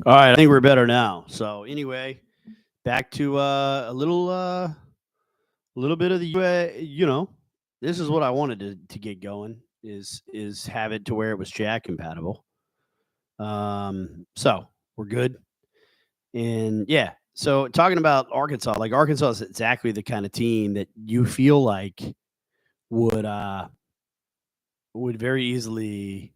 All right, I think we're better now. So anyway, back to a little bit of the this is what I wanted to get going is have it to where it was Jack compatible. So we're good. And yeah, so talking about Arkansas, like Arkansas is exactly the kind of team that you feel like would uh would very easily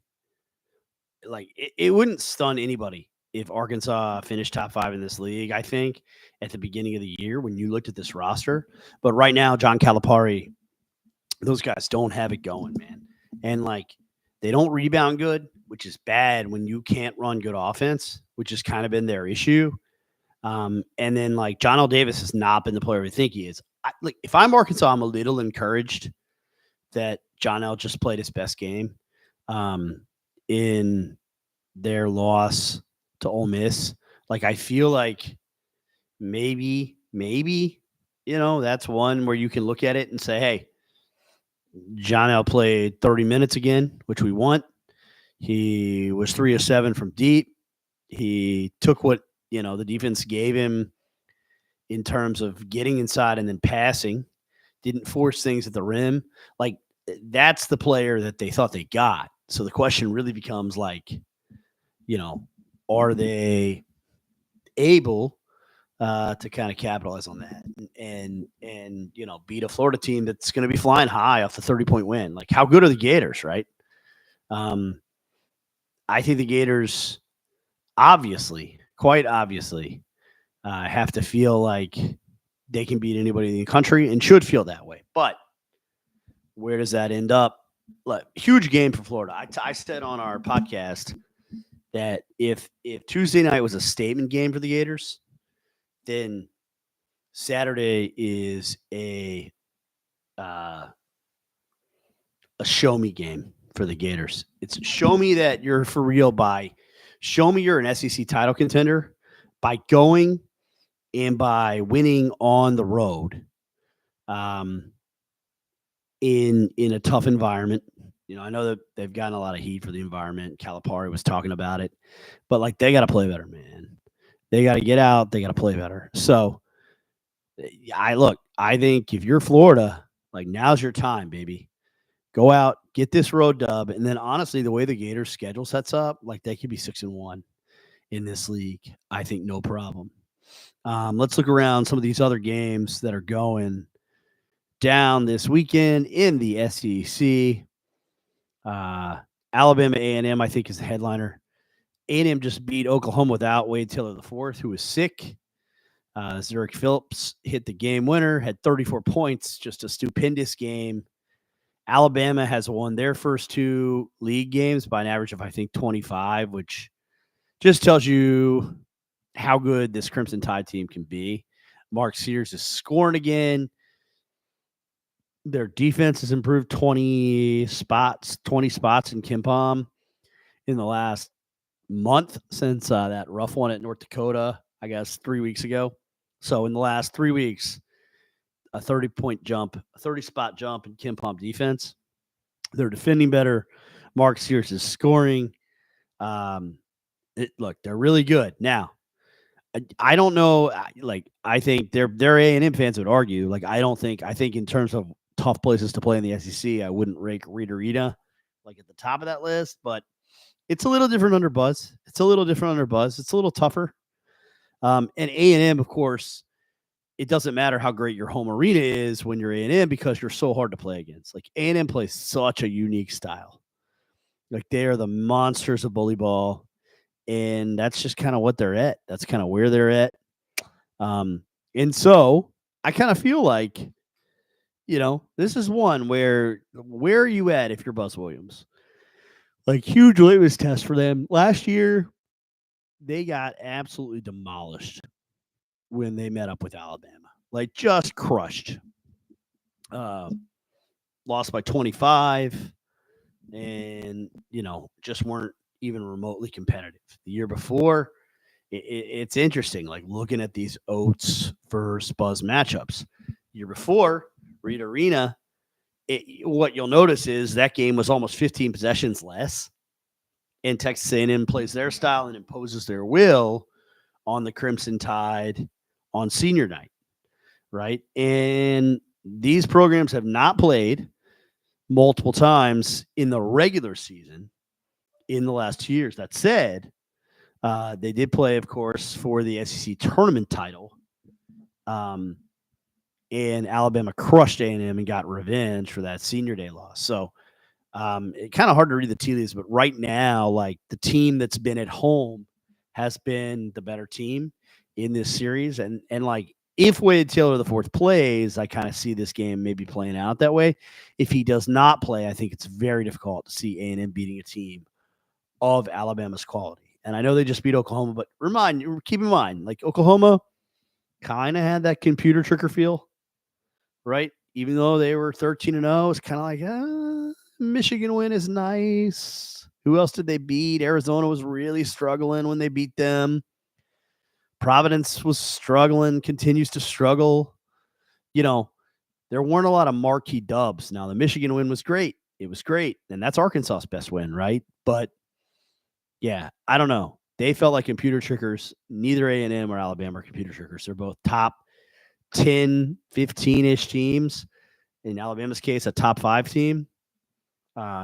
it wouldn't stun anybody if Arkansas finished top five in this league. I think at the beginning of the year when you looked at this roster, but right now John Calipari, those guys don't have it going, man, and they don't rebound good, which is bad when you can't run good offense, which has kind of been their issue. And then John L. Davis has not been the player we think he is. If I'm Arkansas, I'm a little encouraged that John L. just played his best game. In their loss to Ole Miss. I feel like maybe, that's one where you can look at it and say, hey, John L played 30 minutes again, which we want. He was 3 of 7 from deep. He took what, the defense gave him in terms of getting inside and then passing. Didn't force things at the rim. That's the player that they thought they got. So the question really becomes are they able to kind of capitalize on that and beat a Florida team that's going to be flying high off the 30-point win? How good are the Gators, right? I think the Gators quite obviously, have to feel like they can beat anybody in the country and should feel that way. But where does that end up? Huge game for Florida. I said on our podcast that if Tuesday night was a statement game for the Gators, then Saturday is a show me game for the Gators. It's show me that you're for real by show me you're an SEC title contender by going and by winning on the road. In a tough environment. I know that they've gotten a lot of heat for the environment. Calipari was talking about it, but they got to play better, man. They got to get out. They got to play better. So I think if you're Florida, now's your time, baby. Go out, get this road dub. And then honestly, the way the Gators schedule sets up, they could be 6-1 in this league. I think no problem. Let's look around some of these other games that are going down this weekend in the SEC. Alabama A&M, I think, is the headliner. A&M just beat Oklahoma without Wade Taylor IV, who was sick. Zurich Phillips hit the game winner, had 34 points, just a stupendous game. Alabama has won their first 2 league games by an average of, I think, 25, which just tells you how good this Crimson Tide team can be. Mark Sears is scoring again. Their defense has improved 20 spots in KenPom in the last month since that rough one at North Dakota, I guess 3 weeks ago. So in the last 3 weeks, a 30-point jump, a 30-spot jump in KenPom defense. They're defending better. Mark Sears is scoring. Look, they're really good. Now, I don't know. I think they're A&M fans would argue. I think in terms of tough places to play in the SEC, I wouldn't rank Rita Rita at the top of that list, but it's a little different under Buzz. It's a little tougher. And A&M, of course, it doesn't matter how great your home arena is when you're A&M because you're so hard to play against. A&M plays such a unique style. They are the monsters of bully ball, and that's just kind of what they're at. That's kind of where they're at. And so I kind of feel like, this is one where are you at if you're Buzz Williams? Huge litmus test for them. Last year, they got absolutely demolished when they met up with Alabama. Just crushed. Lost by 25 and, just weren't even remotely competitive. The year before, it's interesting, looking at these Oats versus Buzz matchups. Year before, Reed Arena, what you'll notice is that game was almost 15 possessions less. and Texas A&M plays their style and imposes their will on the Crimson Tide on senior night, right? And these programs have not played multiple times in the regular season in the last 2 years. That said, they did play, of course, for the SEC tournament title. And Alabama crushed A&M and got revenge for that senior day loss. So it's kind of hard to read the tea leaves, but right now, like the team that's been at home has been the better team in this series. And like if Wade Taylor the fourth plays, I kind of see this game maybe playing out that way. If he does not play, I think it's very difficult to see A&M beating a team of Alabama's quality. And I know they just beat Oklahoma, but keep in mind, like Oklahoma kind of had that computer tricker feel, right? Even though they were 13-0, it's kind of like, Michigan win is nice. Who else did they beat? Arizona was really struggling when they beat them. Providence was struggling, continues to struggle. You know, there weren't a lot of marquee dubs. Now, the Michigan win was great. It was great. And that's Arkansas's best win, right? But yeah, I don't know. They felt like computer trickers. Neither A&M or Alabama are computer trickers. They're both top 10, 15-ish teams. In Alabama's case, a top 5 team.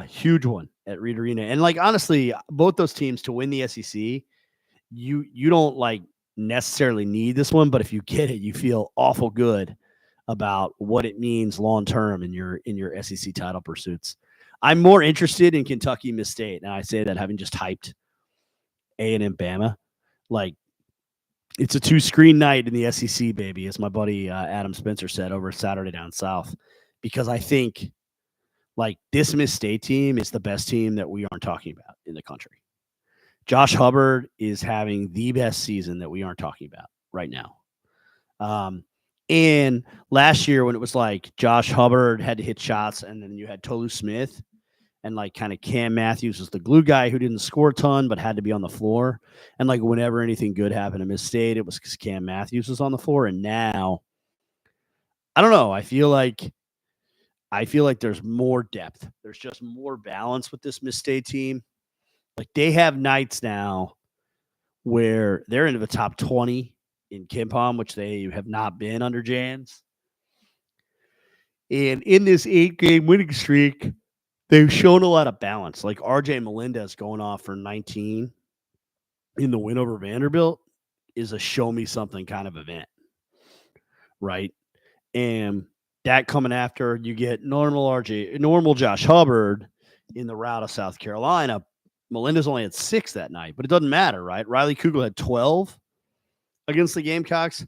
Huge one at Reed Arena. And like, honestly, both those teams to win the SEC, you don't like necessarily need this one, but if you get it, you feel awful good about what it means long-term in your SEC title pursuits. I'm more interested in Kentucky Miss State. And I say that having just hyped A&M Bama. Like, it's a 2-screen night in the SEC, baby, as my buddy Adam Spencer said over Saturday down south, because I think like this Miss State team is the best team that we aren't talking about in the country. Josh Hubbard is having the best season that we aren't talking about right now. And last year when it was like Josh Hubbard had to hit shots and then you had Tolu Smith and like kind of Cam Matthews was the glue guy who didn't score a ton but had to be on the floor. And like whenever anything good happened to Miss State, it was because Cam Matthews was on the floor. And now, I don't know. I feel like there's more depth. There's just more balance with this Miss State team. Like they have nights now where they're into the top 20 in KenPom, which they have not been under Jans. And in this 8-game winning streak, they've shown a lot of balance. Like RJ Melendez going off for 19 in the win over Vanderbilt is a show me something kind of event, right? And that coming after you get normal Josh Hubbard in the route of South Carolina. Melendez only had 6 that night, but it doesn't matter, right? Riley Kugel had 12 against the Gamecocks.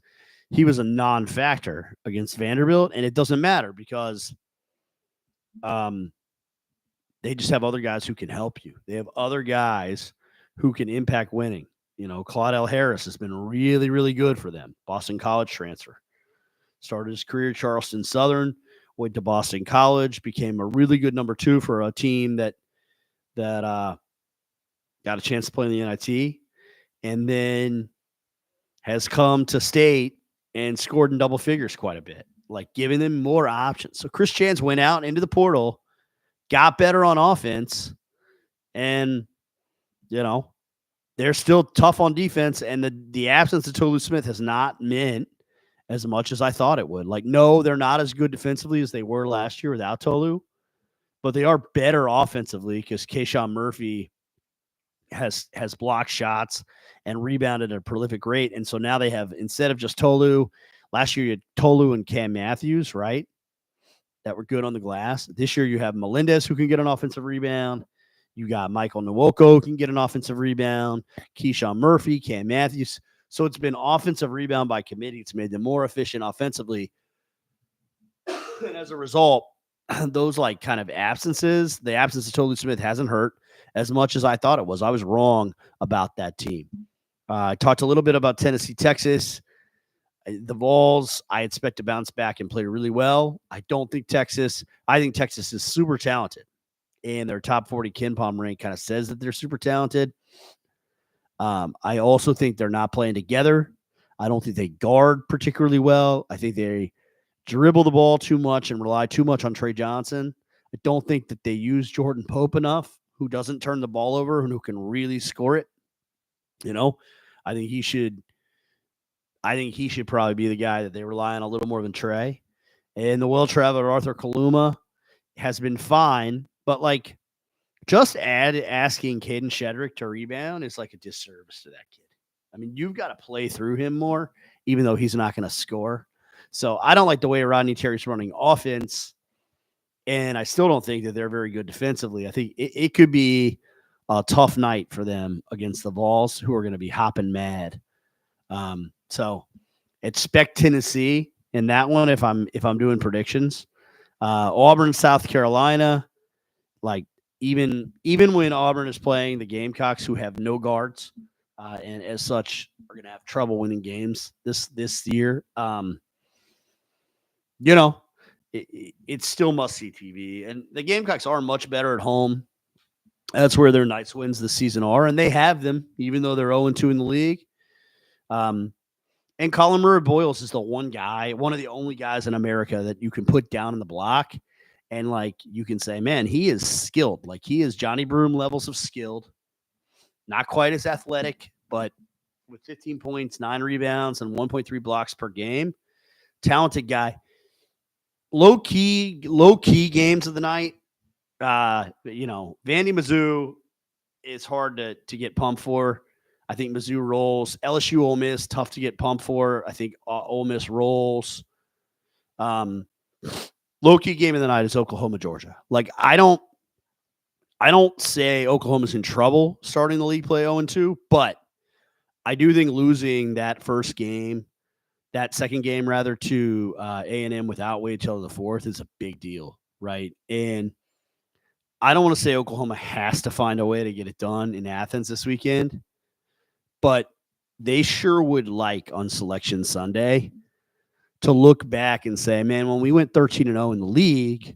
He was a non-factor against Vanderbilt, and it doesn't matter because they just have other guys who can help you. They have other guys who can impact winning. You know, Claudel Harris has been really, really good for them. Boston College transfer. Started his career at Charleston Southern, went to Boston College, became a really good number 2 for a team that got a chance to play in the NIT, and then has come to state and scored in double figures quite a bit, like giving them more options. So Chris Chance went out into the portal, got better on offense, and, you know, they're still tough on defense, and the absence of Tolu Smith has not meant as much as I thought it would. Like, no, they're not as good defensively as they were last year without Tolu, but they are better offensively because Kayshawn Murphy has blocked shots and rebounded at a prolific rate. And so now they have, instead of just Tolu, last year you had Tolu and Cam Matthews, right, that were good on the glass. This year you have Melendez who can get an offensive rebound. You got Michael Nwoko who can get an offensive rebound. Keyshawn Murphy, Cam Matthews. So it's been offensive rebound by committee. It's made them more efficient offensively. And as a result, those like kind of absences, the absence of Tolu Smith hasn't hurt as much as I thought it was. I was wrong about that team. I talked a little bit about Tennessee, Texas. The Vols, I expect to bounce back and play really well. I think Texas is super talented. And their top 40 KenPom rank kind of says that they're super talented. I also think they're not playing together. I don't think they guard particularly well. I think they dribble the ball too much and rely too much on Trey Johnson. I don't think that they use Jordan Pope enough, who doesn't turn the ball over and who can really score it. You know, I think he should. I think he should probably be the guy that they rely on a little more than Trey. And the well-traveled Arthur Kaluma has been fine, but like just asking Caden Shedrick to rebound is like a disservice to that kid. I mean, you've got to play through him more, even though he's not going to score. So I don't like the way Rodney Terry's running offense, and I still don't think that they're very good defensively. I think it could be a tough night for them against the Vols, who are going to be hopping mad. So expect Tennessee in that one if I'm doing predictions. Auburn, South Carolina, like even when Auburn is playing the Gamecocks, who have no guards, and as such are going to have trouble winning games this year. It's still must-see TV, and the Gamecocks are much better at home. That's where their nice wins this season are, and they have them, even though they're 0-2 in the league. And Colin Murray-Boyles is the one of the only guys in America that you can put down in the block, and like you can say, man, he is skilled. Like he is Johnny Broom levels of skilled. Not quite as athletic, but with 15 points, 9 rebounds, and 1.3 blocks per game, talented guy. Low key games of the night. Vandy Mizzou is hard to get pumped for. I think Mizzou rolls. LSU Ole Miss, tough to get pumped for. I think Ole Miss rolls. Low key game of the night is Oklahoma Georgia. Like I don't say Oklahoma's in trouble starting the league play 0-2, but I do think losing that second game rather, to A&M without Wade Taylor the fourth is a big deal, right? And I don't want to say Oklahoma has to find a way to get it done in Athens this weekend, but they sure would like on Selection Sunday to look back and say, man, when we went 13-0 in the league,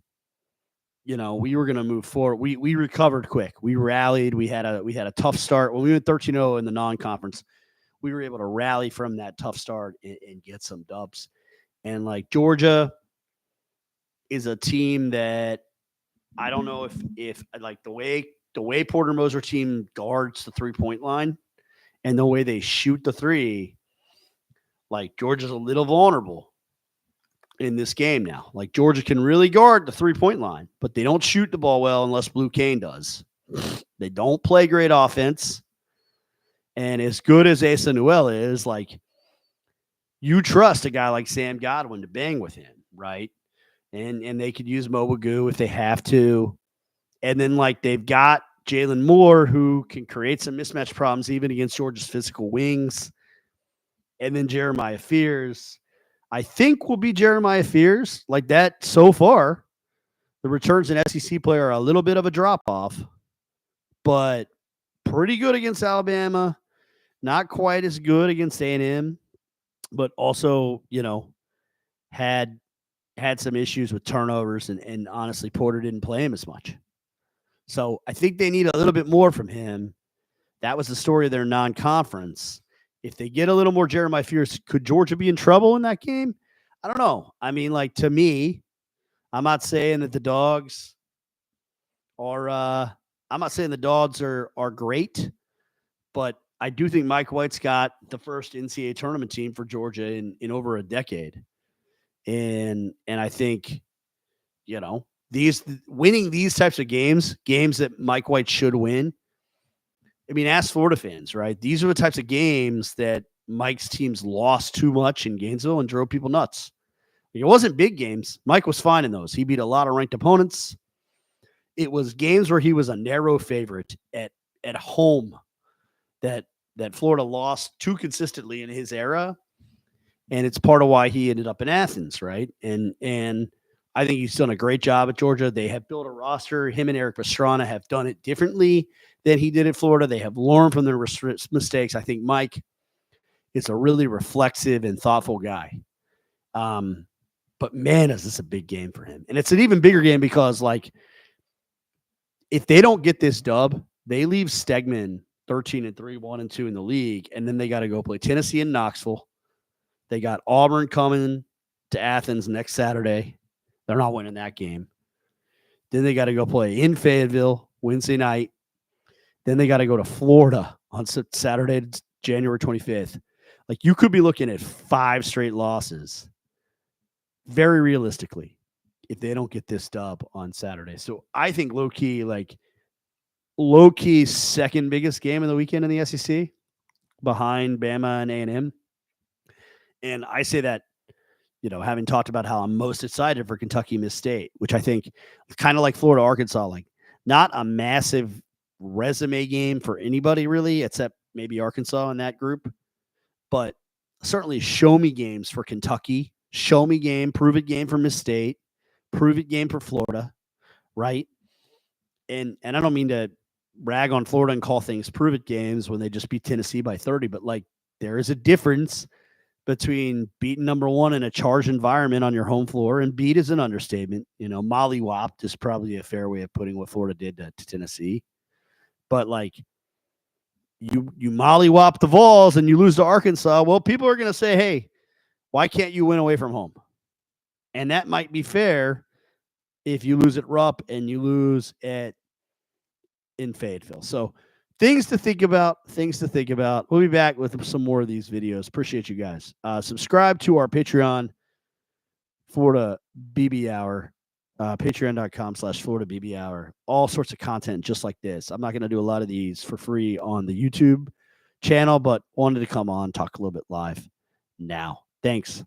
we were going to move forward. We recovered quick. We rallied. We had a tough start. When we went 13-0 in the non-conference, we were able to rally from that tough start and get some dubs. And like Georgia is a team that I don't know if like the way Porter Moser team guards the 3-point line and the way they shoot the three, like Georgia's a little vulnerable in this game now. Like Georgia can really guard the 3-point line, but they don't shoot the ball well unless Blue Cane does. They don't play great offense. And as good as Asa Newell is, like you trust a guy like Sam Godwin to bang with him, right? And they could use Mobagoo if they have to. And then like they've got Jalen Moore, who can create some mismatch problems even against Georgia's physical wings. And then Jeremiah Fears, I think will be Jeremiah Fears. Like that so far, the returns in SEC play are a little bit of a drop-off, but pretty good against Alabama. Not quite as good against A&M, but also, had some issues with turnovers, and honestly, Porter didn't play him as much. So I think they need a little bit more from him. That was the story of their non-conference. If they get a little more Jeremiah Fears, could Georgia be in trouble in that game? I don't know. I mean, like to me, I'm not saying that the dogs are great, but I do think Mike White's got the first NCAA tournament team for Georgia in over a decade. And I think, winning these types of games that Mike White should win. I mean, ask Florida fans, right? These are the types of games that Mike's teams lost too much in Gainesville and drove people nuts. It wasn't big games. Mike was fine in those. He beat a lot of ranked opponents. It was games where he was a narrow favorite at home that Florida lost too consistently in his era. And it's part of why he ended up in Athens, right? And I think he's done a great job at Georgia. They have built a roster. Him and Eric Pastrana have done it differently than he did at Florida. They have learned from their mistakes. I think Mike is a really reflexive and thoughtful guy. But man, is this a big game for him. And it's an even bigger game because, like, if they don't get this dub, they leave Stegman 13-3, 1-2 in the league, and then they got to go play Tennessee and Knoxville. They got Auburn coming to Athens next Saturday. They're not winning that game. Then they got to go play in Fayetteville Wednesday night Then they got to go to Florida on Saturday, January 25th. Like, you could be looking at 5 straight losses, very realistically, if they don't get this dub on Saturday. So I think low key second biggest game of the weekend in the SEC, behind Bama and A&M. And I say that, having talked about how I'm most excited for Kentucky Miss State, which I think kind of like Florida Arkansas, like not a massive resume game for anybody really, except maybe Arkansas in that group, but certainly show me games for Kentucky, show me game, prove it game for Miss State, prove it game for Florida, right? And I don't mean to rag on Florida and call things prove it games when they just beat Tennessee by 30, but like there is a difference between beating number one in a charged environment on your home floor, and beat is an understatement. Mollywopped is probably a fair way of putting what Florida did to Tennessee. But like you mollywop the Vols and you lose to Arkansas, well, people are going to say, hey, why can't you win away from home? And that might be fair if you lose at Rupp and you lose in Fayetteville. So things to think about. We'll be back with some more of these videos. Appreciate you guys. Subscribe to our Patreon, Florida BB Hour, patreon.com/Florida BB Hour. All sorts of content just like this. I'm not going to do a lot of these for free on the YouTube channel, but wanted to come on, talk a little bit live now. Thanks.